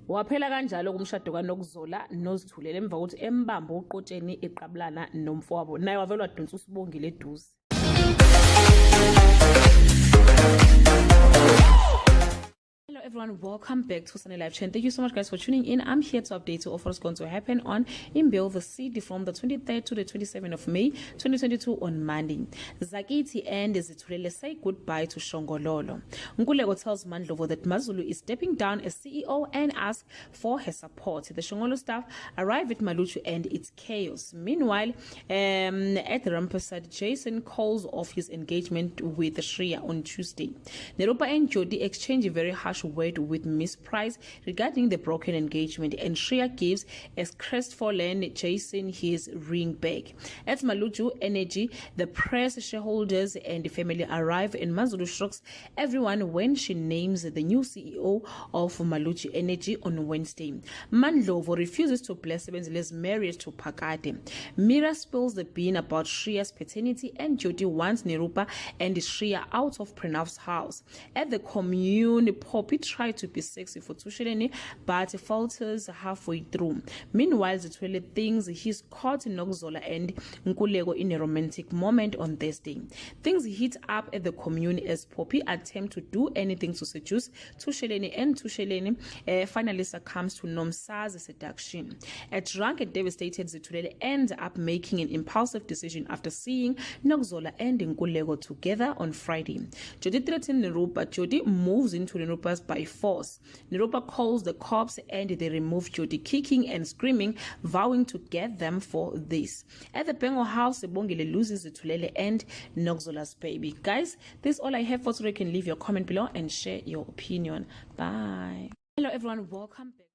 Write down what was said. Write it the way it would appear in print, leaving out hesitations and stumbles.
Waphela kanjalo kumshado kaNokuzola noZithulele emva kokuthi embambe uqotsheni eqabulana nomfowabo naye wavele wadonsa uSibongile eduze. Hello everyone, welcome back to Sunny Live Channel. Thank you so much guys for tuning in. I'm here to update you of what's going to happen on Imbewu the city from the 23rd to the 27th of May 2022 on Monday. Zakiti and Zithulele say goodbye to Shongololo. Nkulego tells Mandlovo that Mazulu is stepping down as CEO and asks for her support. The Shongolo staff arrive at Maluchu and it's chaos. Meanwhile, at Rampasad, Jason calls off his engagement with Shreya on Tuesday. Nerupa and Jody exchange a very harsh word with Miss Price regarding the broken engagement, and Shreya gives as crestfallen Jason his ring back. At Maluchu Energy, the press, shareholders and the family arrive, and Mazulu shocks everyone when she names the new CEO of Maluchu Energy on Wednesday. Mandlovo refuses to bless Benzile's marriage to Pakade. Mira spills the bean about Shreya's paternity, and Jody wants Nerupa and Shreya out of Pranav's house. At the commune, Poppy tried to be sexy for Tusheleni, but falters halfway through. Meanwhile, Zithulele thinks he's caught Nokuzola and Nkulego in a romantic moment on Thursday. Things heat up at the commune as Poppy attempts to do anything to seduce Tusheleni, and Tusheleni finally succumbs to Nomsa's seduction. A drunk and devastated Zithulele ends up making an impulsive decision after seeing Nokuzola and Nkulego together on Friday. Jody threatens Nerupa. Jody moves into Nerupa's by force. Nerupa calls the cops and they remove Jody, kicking and screaming, vowing to get them for this. At the Bengo house, Bongile loses Zithulele and Nokuzola's baby. Guys, this is all I have for today. You can leave your comment below and share your opinion. Bye. Hello everyone, welcome back.